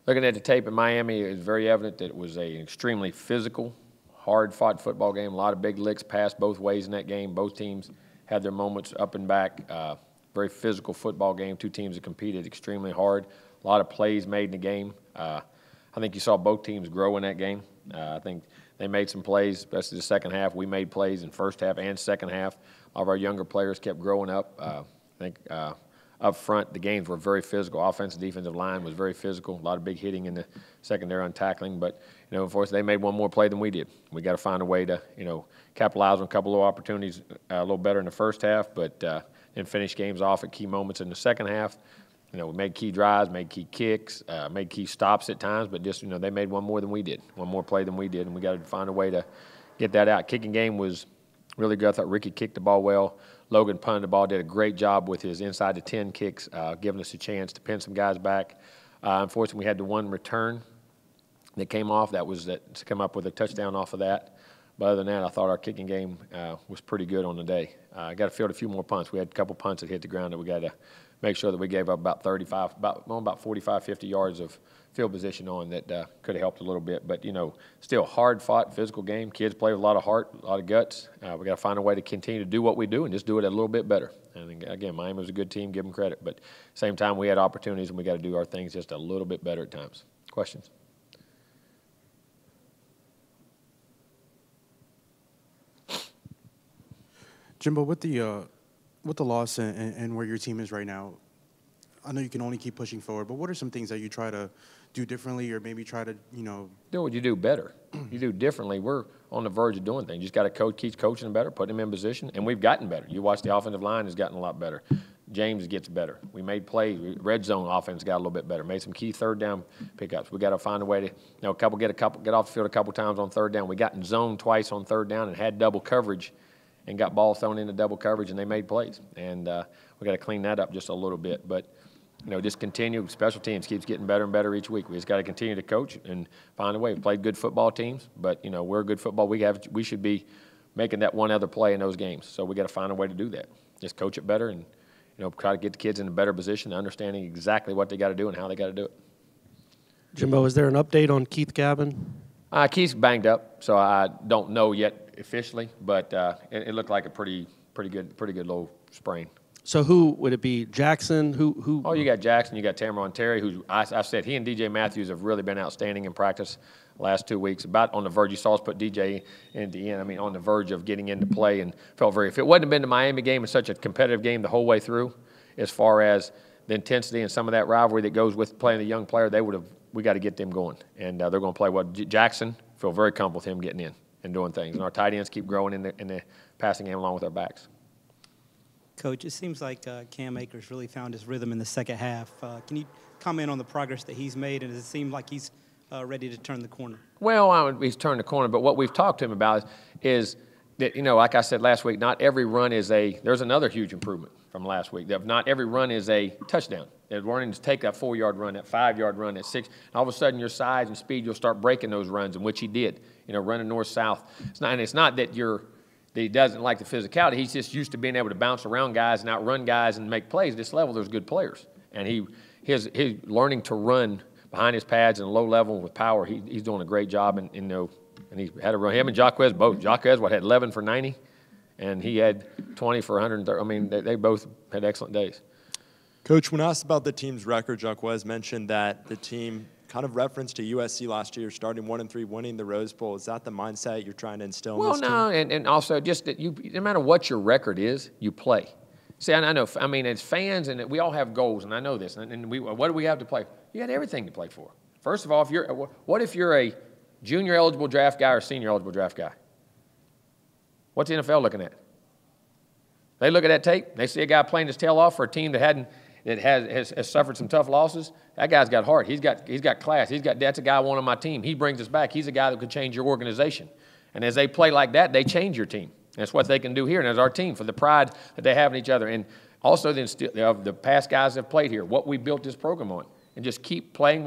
Looking at the tape in Miami, it was very evident that it was an extremely physical, hard-fought football game. A lot of big licks passed both ways in that game. Both teams had their moments up and back. Very physical football game. Two teams that competed extremely hard. A lot of plays made in the game. I think you saw both teams grow in that game. I think they made some plays, especially the second half. We made plays in first half and second half. All of our younger players kept growing up. I think up front, the games were very physical. Offensive, defensive line was very physical. A lot of big hitting in the secondary on tackling. But, of course, they made one more play than we did. We got to find a way to, capitalize on a couple of opportunities a little better in the first half, but then finish games off at key moments in the second half. We made key drives, made key kicks, made key stops at times, but just, they made one more than we did, one more play than we did, and we got to find a way to get that out. Kicking game was really good. I thought Ricky kicked the ball well. Logan punted the ball, did a great job with his inside the 10 kicks, giving us a chance to pin some guys back. Unfortunately, we had the one return that came off. To come up with a touchdown off of that. But other than that, I thought our kicking game was pretty good on the day. I got to field a few more punts. We had a couple punts that hit the ground that we got to make sure that we gave up about 45, 50 yards of field position on that could have helped a little bit. But, still hard-fought, physical game. Kids play with a lot of heart, a lot of guts. We got to find a way to continue to do what we do and just do it a little bit better. And, again, Miami was a good team, give them credit. But at the same time, we had opportunities, and we got to do our things just a little bit better at times. Questions? Jimbo, with the loss and where your team is right now, I know you can only keep pushing forward, but what are some things that you try to do differently or maybe try to, Do what you do better. You do differently. We're on the verge of doing things. You just got to keep coaching them better, put them in position, and we've gotten better. You watch the offensive line has gotten a lot better. James gets better. We made plays. Red zone offense got a little bit better. Made some key third down pickups. We got to find a way to, get off the field a couple times on third down. We got in zone twice on third down and had double coverage and got balls thrown into double coverage, and they made plays. And we got to clean that up just a little bit. But, just continue. Special teams keeps getting better and better each week. We just got to continue to coach and find a way. We played good football teams, but, we're a good football. We should be making that one other play in those games. So we got to find a way to do that. Just coach it better and, try to get the kids in a better position, understanding exactly what they got to do and how they got to do it. Jimbo, is there an update on Keith Gavin? Keith's banged up, so I don't know yet officially, but it looked like a pretty good low sprain. So who would it be? Jackson? Who? Oh, you got Jackson, you got Tamron Terry, who I said he and DJ Matthews have really been outstanding in practice the last 2 weeks. About on the verge, you saw us put DJ in the end. I mean, on the verge of getting into play, and felt very. If it wouldn't have been the Miami game, it's such a competitive game the whole way through, as far as the intensity and some of that rivalry that goes with playing a young player, we got to get them going, and they're going to play well. Jackson, feel very comfortable with him getting in and doing things, and our tight ends keep growing in the passing game along with our backs. Coach, it seems like Cam Akers really found his rhythm in the second half. Can you comment on the progress that he's made, and does it seem like he's ready to turn the corner? Well, he's turned the corner, but what we've talked to him about is that, like I said last week, not every run is there's another huge improvement from last week. That not every run is a touchdown. They're learning to take that 4-yard run, that 5-yard run, that 6. And all of a sudden, your size and speed, you'll start breaking those runs, in which he did. Running north-south. It's not that he doesn't like the physicality. He's just used to being able to bounce around guys and outrun guys and make plays. At this level, there's good players. And he's learning to run behind his pads and low level with power. He's doing a great job. And he had a run. Him and Jaquez both. Jaquez, had 11 for 90, and he had 20 for 130. I mean, they both had excellent days. Coach, when asked about the team's record, Jaquez mentioned that the team kind of referenced to USC last year, starting 1-3, winning the Rose Bowl. Is that the mindset you're trying to instill in this team? Well, no, and also just that no matter what your record is, you play. See, I know. I mean, as fans, and we all have goals, and I know this. And what do we have to play? You got everything to play for. First of all, what if you're a junior eligible draft guy or senior eligible draft guy? What's the NFL looking at? They look at that tape. They see a guy playing his tail off for a team that has suffered some tough losses. That guy's got heart. He's got class. That's a guy I want on my team. He brings us back. He's a guy that could change your organization. And as they play like that, they change your team. That's what they can do here, and as our team, for the pride that they have in each other. And also the past guys that have played here, what we built this program on. And just keep playing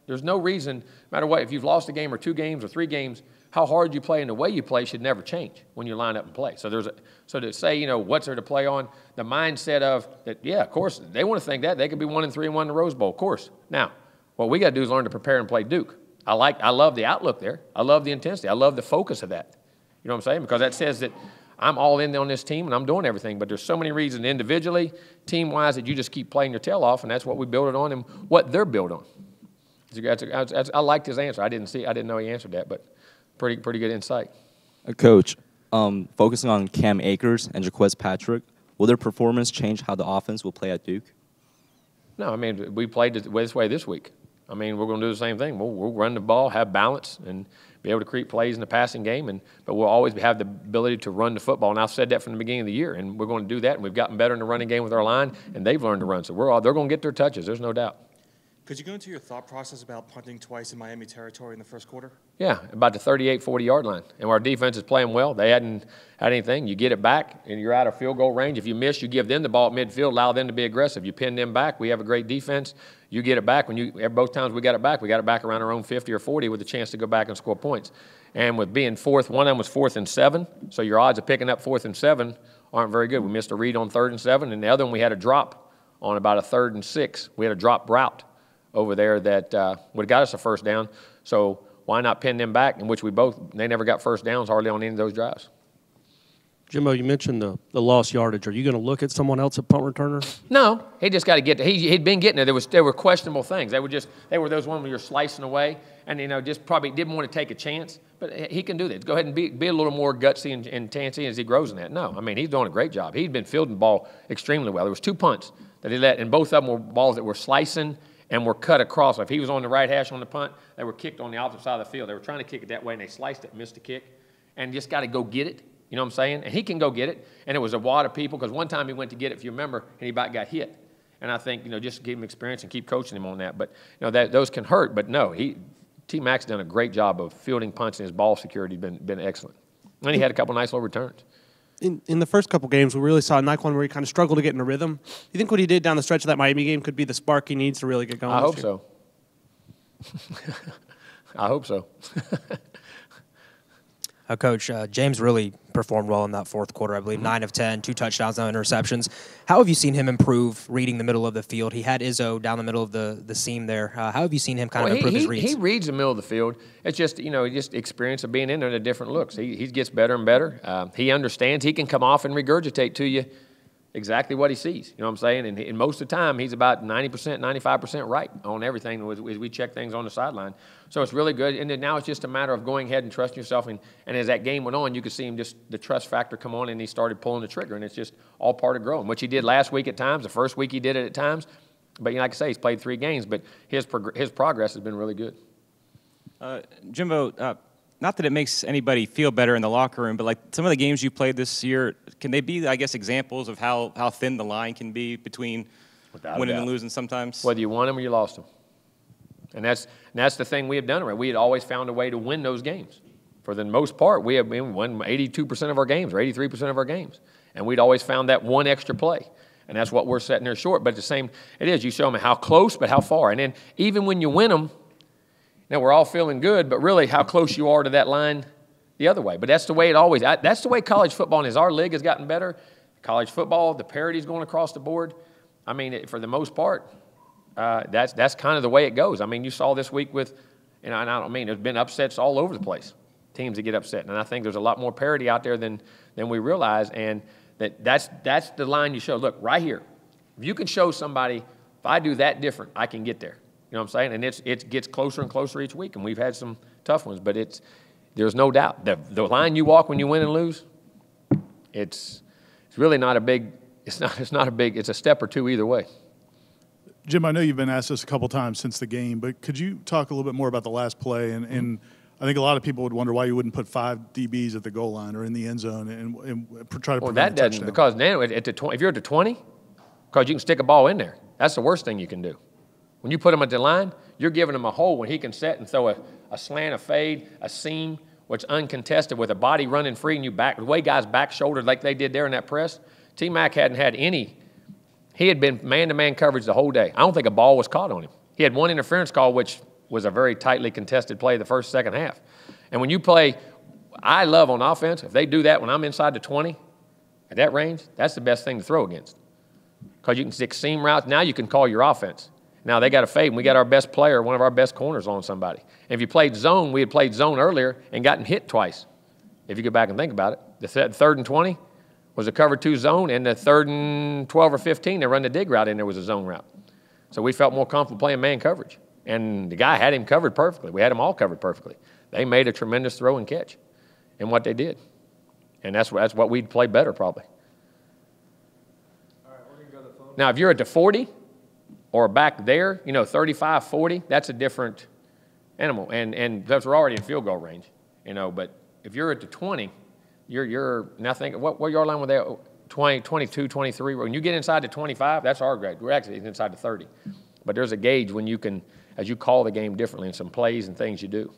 there's no reason, no matter what, if you've lost a game or 2 games or 3 games, how hard you play and the way you play should never change when you line up and play. So so to say, what's there to play on, the mindset of that, yeah, of course, they want to think that. They could be 1-3 and won the Rose Bowl, of course. Now, What we got to do is learn to prepare and play Duke. I love the outlook there. I love the intensity. I love the focus of that. You know what I'm saying? Because that says that I'm all in on this team and I'm doing everything. But there's so many reasons individually, team-wise, that you just keep playing your tail off, and that's what we build it on and what they're built on. I liked his answer. I didn't know he answered that, but pretty good insight. Coach, focusing on Cam Akers and Jaquez Patrick, will their performance change how the offense will play at Duke? No, I mean, we played this way this week. I mean, we're going to do the same thing. We'll run the ball, have balance, and be able to create plays in the passing game. But we'll always have the ability to run the football. And I've said that from the beginning of the year. And we're going to do that. And we've gotten better in the running game with our line, and they've learned to run. So they're going to get their touches. There's no doubt. Could you go into your thought process about punting twice in Miami territory in the first quarter? Yeah, about the 38, 40-yard line. And our defense is playing well. They hadn't had anything. You get it back, and you're out of field goal range. If you miss, you give them the ball at midfield, allow them to be aggressive. You pin them back. We have a great defense. You get it back. Both times we got it back around our own 50 or 40 with a chance to go back and score points. And with being fourth, one of them was 4th and 7, so your odds of picking up 4th and 7 aren't very good. We missed a read on 3rd and 7, and the other one we had a drop on about a 3rd and 6. We had a drop route over there that would have got us a first down. So why not pin them back, in which they never got first downs hardly on any of those drives. Jimbo, you mentioned the lost yardage. Are you going to look at someone else at punt returner? No, he just got to get. He'd been getting there. There were questionable things. They were those ones where you're slicing away, and just probably didn't want to take a chance. But he can do that. Go ahead and be a little more gutsy and tancy as he grows in that. No, I mean he's doing a great job. He'd been fielding the ball extremely well. There was 2 punts that he let, and both of them were balls that were slicing and were cut across. If he was on the right hash on the punt, they were kicked on the opposite side of the field. They were trying to kick it that way, and they sliced it, missed the kick, and just got to go get it. You know what I'm saying? And he can go get it. And it was a wad of people, because one time he went to get it, if you remember, and he about got hit. And I think, just give him experience and keep coaching him on that. But, those can hurt. But, no, T-Mac's done a great job of fielding punts, and his ball security has been excellent. And he had a couple nice little returns. In the first couple games, we really saw Naquan where he kind of struggled to get in a rhythm. Do you think what he did down the stretch of that Miami game could be the spark he needs to really get going? I hope so. I hope so. Coach, James really performed well in that fourth quarter, I believe, 9 of 10, 2 touchdowns, no interceptions. How have you seen him improve reading the middle of the field? He had Izzo down the middle of the seam there. How have you seen him kind of improve his reads? He reads the middle of the field. It's just, just experience of being in there and the different looks. He gets better and better. He understands. He can come off and regurgitate to you exactly what he sees. You know what I'm saying? And most of the time, he's about 90%, 95% right on everything as we check things on the sideline. So it's really good. And then now it's just a matter of going ahead and trusting yourself. And as that game went on, you could see him just the trust factor come on, and he started pulling the trigger. And it's just all part of growing, which he did last week at times. The first week he did it at times. But like I say, he's played 3 games. But his progress has been really good. Jimbo, not that it makes anybody feel better in the locker room, but like some of the games you played this year, can they be, I guess, examples of how thin the line can be between winning and losing sometimes? Whether you won them or you lost them. And that's the thing we have done. Right? We had always found a way to win those games. For the most part, we won 82% of our games or 83% of our games. And we'd always found that one extra play. And that's what we're setting there short. But it is. You show them how close, but how far. And then even when you win them, now we're all feeling good, but really how close you are to that line the other way. But that's the way that's the way college football is. Our league has gotten better. College football, the parity's going across the board. I mean, for the most part, that's kind of the way it goes. I mean, you saw this week with, and I don't mean, there's been upsets all over the place, teams that get upset. And I think there's a lot more parity out there than we realize. And that's the line you show. Look, right here. If you can show somebody, if I do that different, I can get there. You know what I'm saying? And it gets closer and closer each week, and we've had some tough ones. But there's no doubt. The line you walk when you win and lose, it's really not a big – it's a step or two either way. Jim, I know you've been asked this a couple times since the game, but could you talk a little bit more about the last play? And I think a lot of people would wonder why you wouldn't put 5 DBs at the goal line or in the end zone and try to prevent a touchdown. Because now if you're at the 20, because you can stick a ball in there, that's the worst thing you can do. When you put him at the line, you're giving him a hole when he can set and throw a slant, a fade, a seam, which uncontested with a body running free and you back. The way guys back shouldered like they did there in that press, T-Mac hadn't had any. He had been man-to-man coverage the whole day. I don't think a ball was caught on him. He had one interference call, which was a very tightly contested play the first, second half. And when you play, I love on offense, if they do that when I'm inside the 20, at that range, that's the best thing to throw against. Because you can stick seam routes. Now you can call your offense. Now they got a fade, and we got our best player, one of our best corners on somebody. And if you played zone, we had played zone earlier and gotten hit twice. If you go back and think about it, the 3rd and 20 was a cover 2 zone, and the 3rd and 12 or 15, they run the dig route in there was a zone route. So we felt more comfortable playing man coverage. And the guy had him covered perfectly. We had them all covered perfectly. They made a tremendous throw and catch in what they did. And that's what we'd play better probably. All right, we're going to go to the phone. Now, if you're at the 40 or back there, 35, 40, that's a different animal. And that's we're already in field goal range, But if you're at the 20, you're now think what yard line were they? 20, 22, 23. When you get inside the 25, that's our grade. We're actually inside the 30. But there's a gauge when you can, as you call the game differently in some plays and things you do.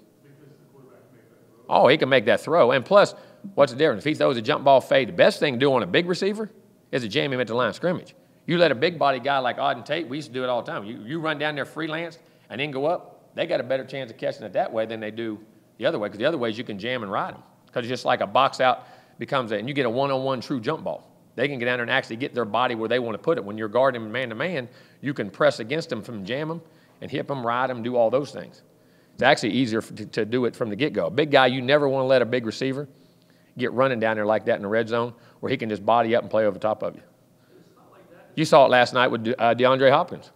Oh, he can make that throw. And plus, what's the difference? If he throws a jump ball fade, the best thing to do on a big receiver is to jam him at the line of scrimmage. You let a big body guy like Auden Tate, we used to do it all the time. You run down there freelance and then go up, they got a better chance of catching it that way than they do the other way. Because the other way is you can jam and ride them. Because it's just like a box out becomes and you get a one-on-one true jump ball. They can get down there and actually get their body where they want to put it. When you're guarding them man-to-man, you can press against them from jam them and hit them, ride them, do all those things. It's actually easier to do it from the get-go. A big guy, you never want to let a big receiver get running down there like that in the red zone where he can just body up and play over the top of you. You saw it last night with DeAndre Hopkins.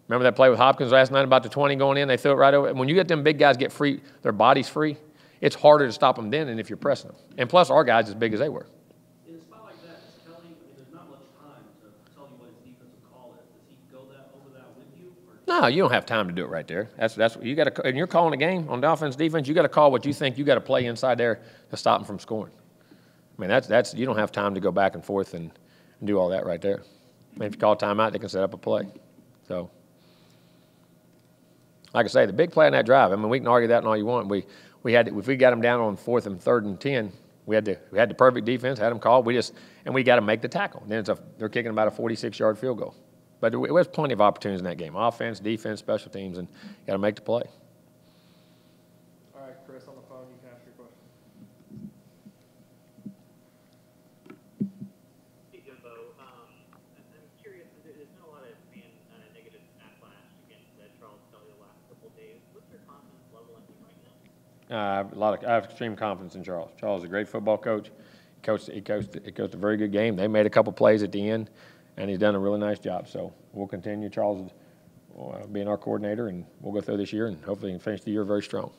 Remember that play with Hopkins last night about the 20 going in? They threw it right over. When you get them big guys get free, their bodies free, it's harder to stop them then than if you're pressing them. And plus, our guys as big as they were. In a spot like that, is Kelly, there's not much time to tell you what his defensive call is. Does he go over that with you? No, you don't have time to do it right there. That's you got to. And you're calling a game on the offense, defense. You got to call what you think you got to play inside there to stop them from scoring. I mean, that's you don't have time to go back and forth and do all that right there. I mean, if you call timeout, they can set up a play. So, like I say, the big play on that drive. I mean, we can argue that and all you want. We had if we got them down on 4th and 3rd and 10, we had the perfect defense, had them called. And we got to make the tackle. Then they're kicking about a 46-yard field goal. But there was plenty of opportunities in that game: offense, defense, special teams, and you got to make the play. All right, Chris, on the phone, you can ask your question. Hey, Jimbo. I'm curious. There's been a lot of negative backlash against Charles Kelly the last couple of days. What's your confidence level in him right now? I have extreme confidence in Charles. Charles is a great football coach. He coached a very good game. They made a couple plays at the end, and he's done a really nice job. So we'll continue. Charles being our coordinator, and we'll go through this year and hopefully finish the year very strong.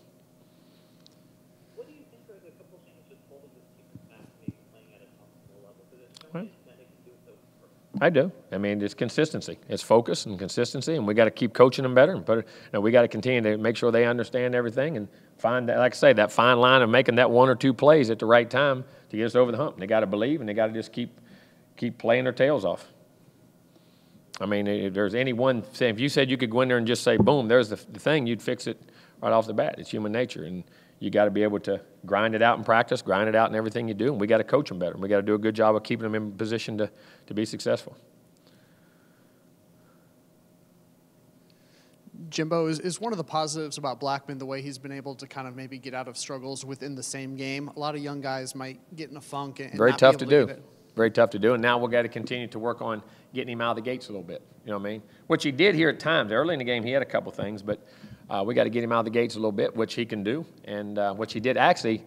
What do you think are the couple things just holding this team back, maybe playing at a comfortable level? Because there's so much that they can do so perfect. I do. I mean, it's consistency. It's focus and consistency, and we got to keep coaching them better. And we got to continue to make sure they understand everything and find that, like I say, that fine line of making that 1 or 2 plays at the right time to get us over the hump. And they got to believe, and they got to just keep playing their tails off. I mean, if there's any one thing, if you said you could go in there and just say, boom, there's the thing, you'd fix it right off the bat. It's human nature, and you got to be able to grind it out in practice, grind it out in everything you do, and we got to coach them better. And we got to do a good job of keeping them in position to be successful. Jimbo, is one of the positives about Blackman the way he's been able to kind of maybe get out of struggles within the same game? A lot of young guys might get in a funk and very not tough be to able do. get it. Very tough to do, and now we've got to continue to work on getting him out of the gates a little bit. You know what I mean? Which he did here at times. Early in the game, he had a couple things, but we got to get him out of the gates a little bit, which he can do, and which he did actually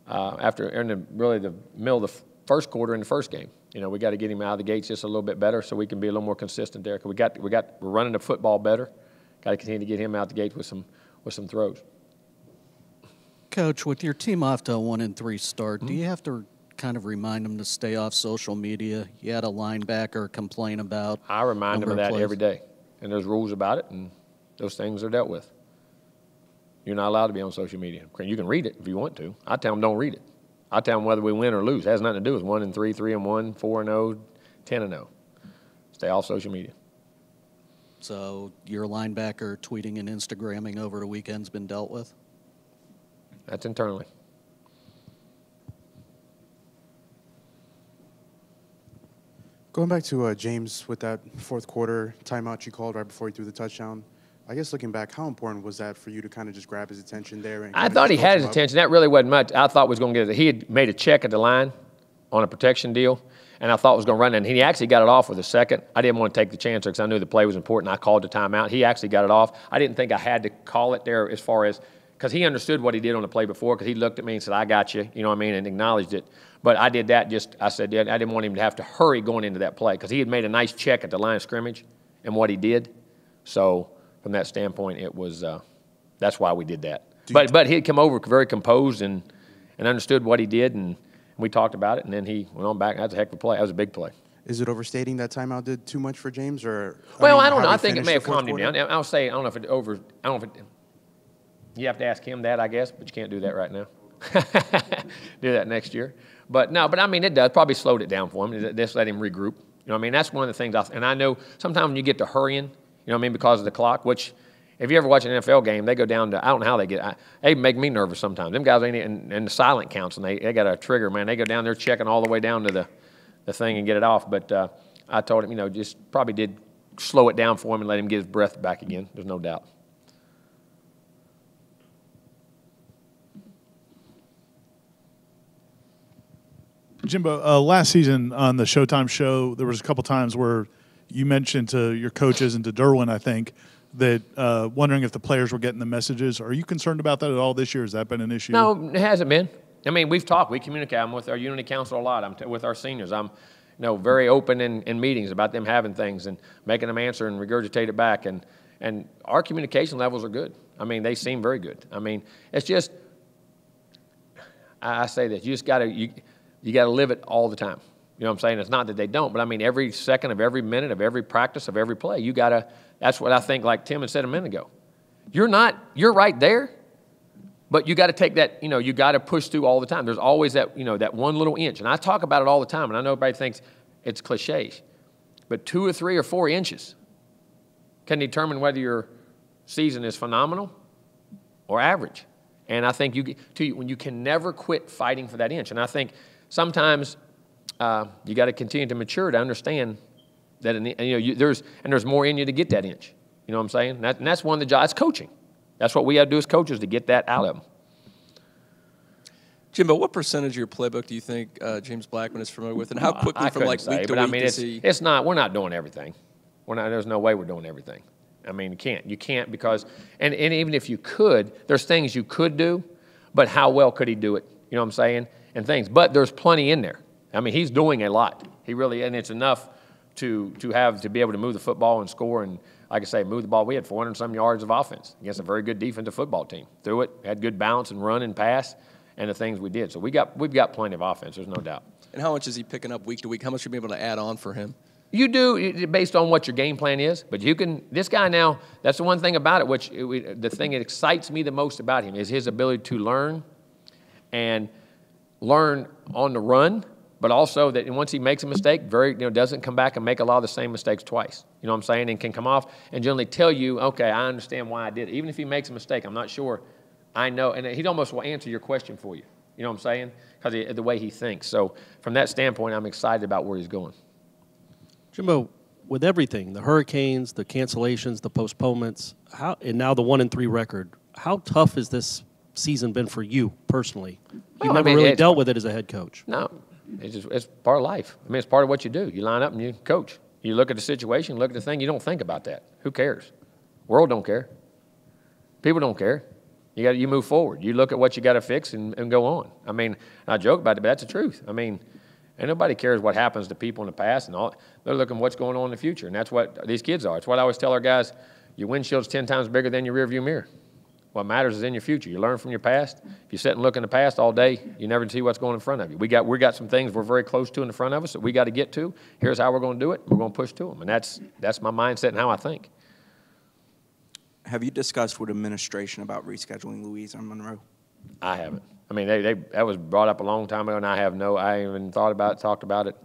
after in the middle of the first quarter in the first game. You know, we got to get him out of the gates just a little bit better so we can be a little more consistent there. Because we're running the football better. Got to continue to get him out the gates with some throws. Coach, with your team off to a 1-3 start, do you have to kind of remind them to stay off social media? You had a linebacker complain about. I remind them of that every day, and there's rules about it, and those things are dealt with. You're not allowed to be on social media. You can read it if you want to. I tell them don't read it. I tell them whether we win or lose. It has nothing to do with 1-3, 3-1, 4-0, 10-0. Stay off social media. So your linebacker tweeting and Instagramming over the weekend's been dealt with? That's internally. Going back to James with that fourth quarter timeout you called right before he threw the touchdown, I guess looking back, how important was that for you to kind of just grab his attention there? And I thought he had his attention. That really wasn't much. I thought was going to get it. He had made a check at the line, on a protection deal, and I thought was going to run, and he actually got it off with a second. I didn't want to take the chance because I knew the play was important. I called the timeout. He actually got it off. I didn't think I had to call it there as far as because he understood what he did on the play before because he looked at me and said, I got you, you know what I mean, and acknowledged it. But I did that I said, yeah, I didn't want him to have to hurry going into that play because he had made a nice check at the line of scrimmage and what he did. So from that standpoint, it was that's why we did that. But he had come over very composed and understood what he did, and we talked about it, and then he went on back. That's a heck of a play. That was a big play. Is it overstating that timeout did too much for James, or? Well, I don't know. I think it may have calmed him down. I'll say I don't know if it over. I don't know if it. You have to ask him that, I guess, but you can't do that right now. Do that next year. But no, but I mean, it does probably slowed it down for him. Just let him regroup. You know what I mean? That's one of the things. And I know sometimes when you get to hurrying, you know what I mean, because of the clock, which if you ever watch an NFL game, they go down to, I don't know how they get, they make me nervous sometimes. Them guys ain't, and the silent counts, and they got a trigger, man. They go down there checking all the way down to the thing and get it off. But I told him, you know, just probably did slow it down for him and let him get his breath back again. There's no doubt. Jimbo, last season on the Showtime show, there was a couple times where you mentioned to your coaches and to Derwin, I think, that wondering if the players were getting the messages. Are you concerned about that at all this year? Has that been an issue? No, it hasn't been. I mean, we've talked. We communicate. I'm with our unity council a lot. With our seniors. I'm very open in meetings about them having things and making them answer and regurgitate it back. And our communication levels are good. I mean, they seem very good. I mean, it's just, I say this, you just got to, you got to live it all the time. You know what I'm saying? It's not that they don't, but I mean, every second of every minute of every practice of every play, you got to, that's what I think, like Tim had said a minute ago. You're right there, but you got to take that, you got to push through all the time. There's always that, that one little inch. And I talk about it all the time, and I know everybody thinks it's cliches, but 2 or 3 or 4 inches can determine whether your season is phenomenal or average. And I think when you can never quit fighting for that inch. And I think sometimes you got to continue to mature to understand that there's more in you to get that inch. You know what I'm saying? And that's one of the jobs. It's coaching. That's what we have to do as coaches to get that out of them. Jimbo, what percentage of your playbook do you think James Blackman is familiar with, and how quickly from like week to week does he? It's not. We're not doing everything. There's no way we're doing everything. I mean, you can't because, and even if you could, there's things you could do, but how well could he do it? You know what I'm saying? And things, but there's plenty in there. I mean, he's doing a lot. He really, and it's enough to be able to move the football and score and, like I say, move the ball. We had 400-some yards of offense against a very good defensive football team. Threw it, had good balance and run and pass, and the things we did. So we've got plenty of offense. There's no doubt. And how much is he picking up week to week? How much should you be able to add on for him? You do, based on what your game plan is. But this guy now, that's the one thing about it, the thing that excites me the most about him is his ability to learn and learn on the run, but also that once he makes a mistake, doesn't come back and make a lot of the same mistakes twice. You know what I'm saying? And can come off and generally tell you, okay, I understand why I did it. Even if he makes a mistake, I'm not sure. I know. And he'd almost will answer your question for you. You know what I'm saying? Because the way he thinks. So from that standpoint, I'm excited about where he's going. Jimbo, with everything, the hurricanes, the cancellations, the postponements, and now the 1-3 record, how tough has this season been for you personally? You've never really dealt with it as a head coach. No, it's part of life. I mean, it's part of what you do. You line up and you coach. You look at the situation, look at the thing. You don't think about that. Who cares? World don't care. People don't care. You move forward. You look at what you got to fix and go on. I mean, I joke about it, but that's the truth. I mean, and nobody cares what happens to people in the past and all. They're looking at what's going on in the future, and that's what these kids are. It's what I always tell our guys, your windshield's 10 times bigger than your rearview mirror. What matters is in your future. You learn from your past. If you sit and look in the past all day, you never see what's going in front of you. We got some things we're very close to in the front of us that we got to get to. Here's how we're going to do it. We're going to push to them, and that's my mindset and how I think. Have you discussed with administration about rescheduling Louisiana Monroe? I haven't. I mean, that was brought up a long time ago, and I haven't even thought about it, talked about it.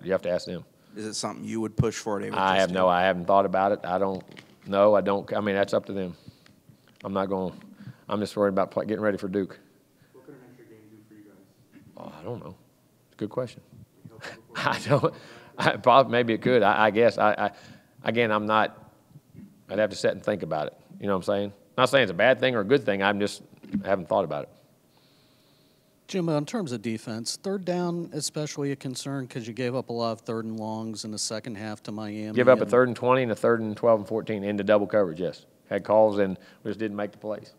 You have to ask them. Is it something you would push for? I haven't thought about it. I don't know. I mean, that's up to them. I'm just worried about getting ready for Duke. What could an extra game do for you guys? Oh, I don't know. It's a good question. I don't. Probably, maybe it could. I guess. Again, I'm not. I'd have to sit and think about it. You know what I'm saying? Not saying it's a bad thing or a good thing. I haven't thought about it. Jimbo, in terms of defense, third down especially a concern because you gave up a lot of third and longs in the second half to Miami. Give up a 3rd and 20 and a 3rd and 12 and 14 into double coverage, yes. Had calls and we just didn't make the plays.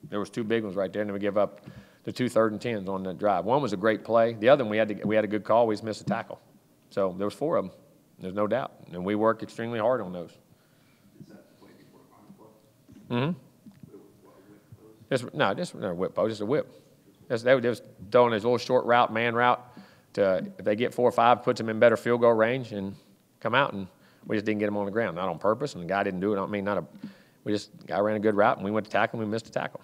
There was 2 big ones right there, and then we give up the 2 3rd and 10s on the drive. One was a great play. The other one, we had a good call. We just missed a tackle. So there was 4 of them. There's no doubt. And we work extremely hard on those. Mm-hmm. This not a whip post. It's a whip. They was throwing this little short route, man route. If they get 4 or 5, puts them in better field goal range and come out. And we just didn't get them on the ground. Not on purpose. And the guy didn't do it. Guy ran a good route, and we went to tackle, and we missed a tackle.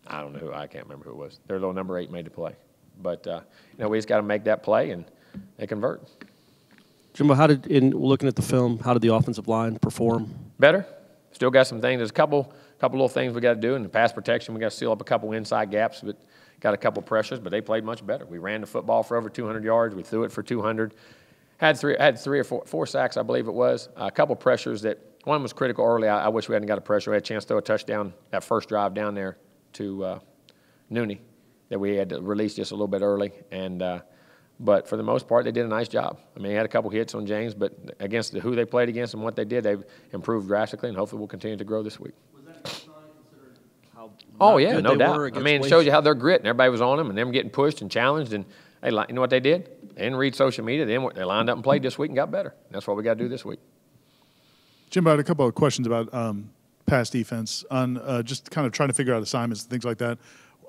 I don't know who. I can't remember who it was. Their little number 8 made the play. But, we just got to make that play, and they convert. Jimbo, looking at the film, how did the offensive line perform? Better. Still got some things. There's a couple little things we got to do. In the pass protection, we got to seal up a couple inside gaps, but got a couple pressures, but they played much better. We ran the football for over 200 yards. We threw it for 200. Had 3 or 4 sacks, I believe it was. A couple pressures that one was critical early. I wish we hadn't got a pressure. We had a chance to throw a touchdown that first drive down there to Nooney that we had to release just a little bit early. But for the most part, they did a nice job. I mean, they had a couple hits on James, but against who they played against and what they did, they've improved drastically, and hopefully we'll continue to grow this week. Was that a good sign considering how Oh, yeah, no doubt. I mean, it shows you how they're grit, and everybody was on them, and them getting pushed and challenged. And you know what they did? They didn't read social media. They lined up and played this week and got better. And that's what we got to do this week. Jimbo, I had a couple of questions about pass defense on just kind of trying to figure out assignments and things like that.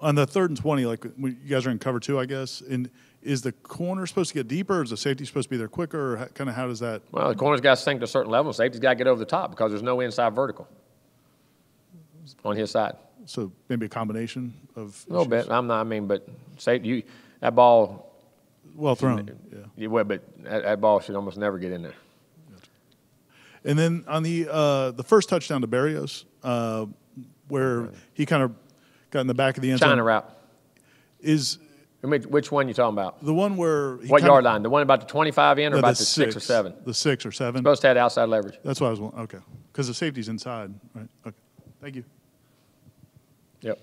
On the 3rd and 20, like when you guys are in cover 2, I guess, and is the corner supposed to get deeper, or is the safety supposed to be there quicker, or kind of how does that? Well, the corner's got to sink to a certain level. Safety's got to get over the top because there's no inside vertical on his side. So maybe a combination of a little bit. But safety, that ball. Well thrown. Yeah. But that ball should almost never get in there. Gotcha. And then on the first touchdown to Barrios, where he kind of got in the back of the end zone. China route. Which one you talking about? The one where what yard line? The one about the 25 in or about the 6 or 7? The 6 or 7. Supposed to have outside leverage. That's what I was wondering. Okay. Because the safety's inside, right? Okay. Thank you. Yep.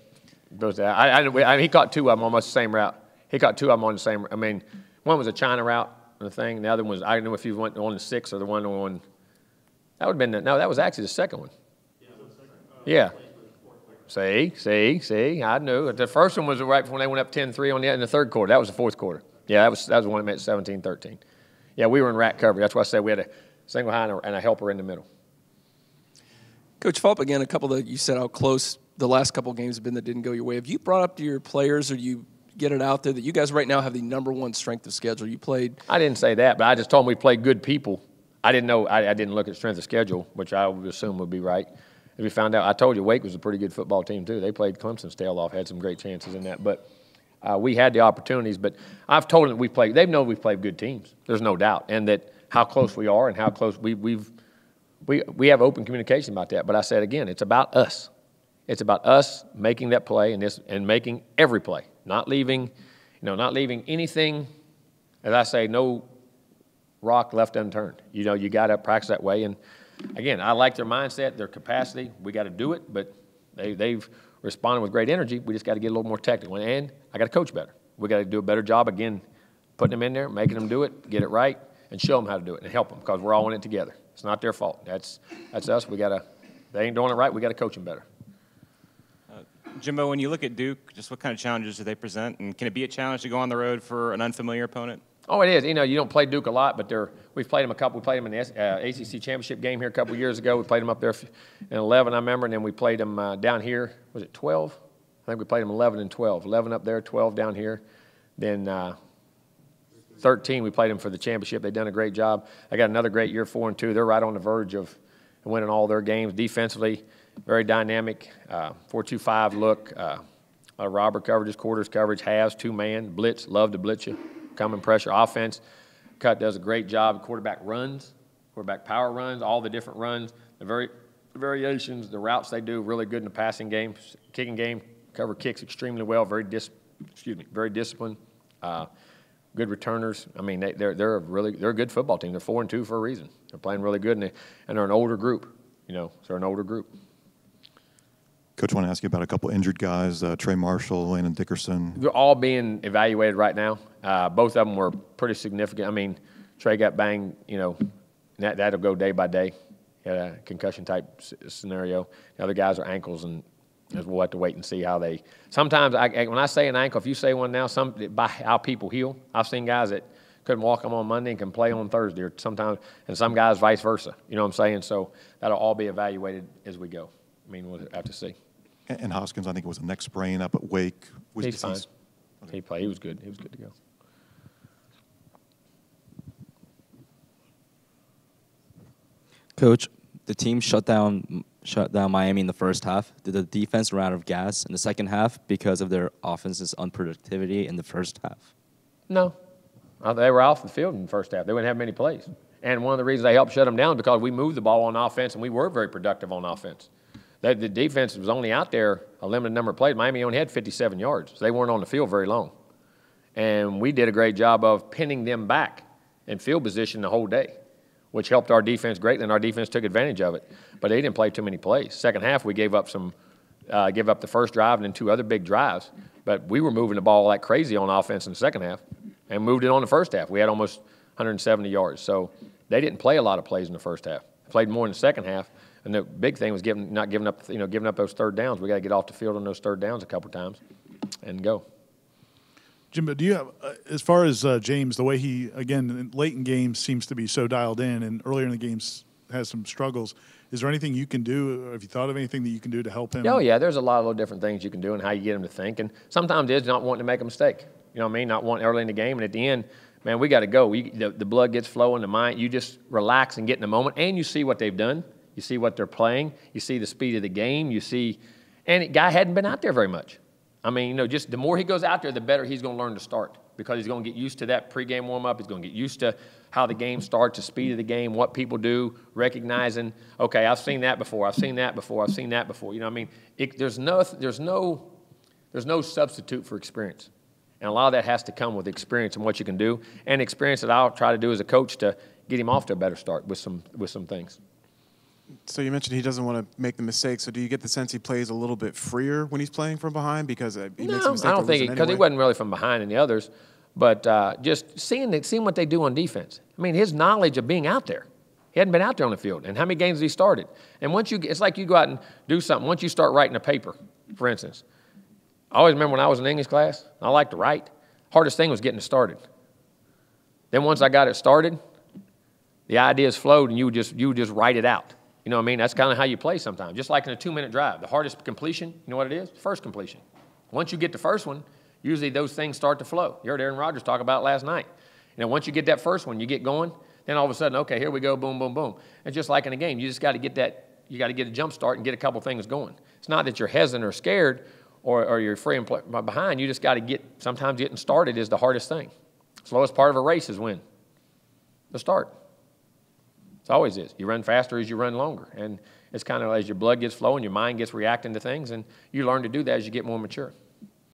He caught 2 of them almost the same route. He caught 2 of them on the same. I mean, one was a China route, the thing. The other one was, I don't know if you went on the 6 or the one on. That would have been that was actually the second one. Yeah. See, I knew. The first one was right when they went up 10-3 in the 3rd quarter. That was the 4th quarter. Yeah, that was the one that made 17-13. Yeah, we were in rat coverage. That's why I said we had a single high and a helper in the middle. Coach, follow up again, a couple that you said how close the last couple of games have been that didn't go your way. Have you brought up to your players, or do you get it out there that you guys right now have the #1 strength of schedule? You played. I didn't say that, but I just told them we played good people. I didn't know. I didn't look at strength of schedule, which I would assume would be right. If we found out, I told you Wake was a pretty good football team too. They played Clemson's tail off, had some great chances in that. But we had the opportunities. But I've told them we played. They know we've played good teams. There's no doubt, and that how close we are and how close we have open communication about that. But I said again, it's about us. It's about us making that play and making every play, not leaving anything. As I say, no rock left unturned. You got to practice that way. And again, I like their mindset, their capacity. We got to do it, but they've responded with great energy. We just got to get a little more technical, and I got to coach better. We got to do a better job again, putting them in there, making them do it, get it right, and show them how to do it and help them because we're all in it together. It's not their fault. That's us. They ain't doing it right. We got to coach them better. Jimbo, when you look at Duke, just what kind of challenges do they present, and can it be a challenge to go on the road for an unfamiliar opponent? Oh, it is. You don't play Duke a lot, but we've played them a couple. We played them in the ACC championship game here a couple years ago. We played them up there in 11, I remember, and then we played them down here. Was it 12? I think we played them 11 and 12. 11 up there, 12 down here. Then 13, we played them for the championship. They've done a great job. They got another great year, 4-2. They're right on the verge of winning all their games. Defensively, very dynamic, 4-2-5 look. Robber coverages, quarters coverage, halves, 2-man, blitz, love to blitz you. Coming pressure, offense. Cut does a great job. Quarterback runs, quarterback power runs, all the different runs, the variations, the routes they do, really good in the passing game, kicking game, cover kicks extremely well, very disciplined, good returners. I mean, they're a good football team. They're 4-2 for a reason. They're playing really good, and they're an older group, so they're an older group. Coach, I want to ask you about a couple injured guys, Trey Marshall, Landon Dickerson. They're all being evaluated right now. Both of them were pretty significant. I mean, Trey got banged, that'll go day by day. He had a concussion-type scenario. The other guys are ankles, and we'll have to wait and see how they – sometimes when I say an ankle, if you say one now, by how people heal, I've seen guys that couldn't walk them on Monday and can play on Thursday, or sometimes, and some guys vice versa. You know what I'm saying? So that'll all be evaluated as we go. I mean, we'll have to see. And Hoskins, I think it was a neck sprain up at Wake. He's fine. He played. He was good. He was good to go. Coach, the team shut down Miami in the first half. Did the defense run out of gas in the second half because of their offense's unproductivity in the first half? No. They were off the field in the first half. They wouldn't have many plays. And one of the reasons they helped shut them down is because we moved the ball on offense, and we were very productive on offense. The defense was only out there a limited number of plays. Miami only had 57 yards. So they weren't on the field very long. And we did a great job of pinning them back in field position the whole day, which helped our defense greatly, and our defense took advantage of it. But they didn't play too many plays. Second half, we gave up the first drive and then 2 other big drives. But we were moving the ball like crazy on offense in the second half and moved it on the first half. We had almost 170 yards. So they didn't play a lot of plays in the first half. They played more in the second half. And the big thing was not giving up those third downs. We got to get off the field on those third downs a couple times and go. Jimbo, do you have, as far as James, the way he, again, late in games seems to be so dialed in, and earlier in the games has some struggles, is there anything you can do, or have you thought of anything that you can do to help him? Oh, yeah, there's a lot of little different things you can do and how you get him to think. And sometimes it's not wanting to make a mistake. You know what I mean? Not wanting early in the game, and at the end, man, we got to go. The blood gets flowing, the mind, you just relax and get in the moment, and you see what they've done. You see what they're playing. You see the speed of the game. You see, and the guy hadn't been out there very much. I mean, just the more he goes out there, the better he's going to learn to start, because he's going to get used to that pregame warm-up. He's going to get used to how the game starts, the speed of the game, what people do, recognizing, okay, I've seen that before. I've seen that before. I've seen that before. You know what I mean? There's no substitute for experience. And a lot of that has to come with experience and what you can do, and experience that I'll try to do as a coach to get him off to a better start with some things. So you mentioned he doesn't want to make the mistakes. So do you get the sense he plays a little bit freer when he's playing from behind because he makes a mistake? I don't think because he wasn't really from behind in the others, but just seeing what they do on defense. I mean, his knowledge of being out there. He hadn't been out there on the field, and how many games has he started? And it's like you go out and do something. Once you start writing a paper, for instance, I always remember when I was in English class, I liked to write. Hardest thing was getting it started. Then once I got it started, the ideas flowed, and you would just write it out. You know what I mean? That's kind of how you play sometimes. Just like in a 2-minute drive, the hardest completion, you know what it is? First completion. Once you get the first one, usually those things start to flow. You heard Aaron Rodgers talk about it last night. Once you get that first one, you get going, then all of a sudden, okay, here we go, boom, boom, boom. And just like in a game, you just got to get you got to get a jump start and get a couple things going. It's not that you're hesitant or scared or you're free and behind. You just got to sometimes getting started is the hardest thing. Slowest part of a race is when? The start. It always is. You run faster as you run longer. And it's kind of as your blood gets flowing, your mind gets reacting to things, and you learn to do that as you get more mature.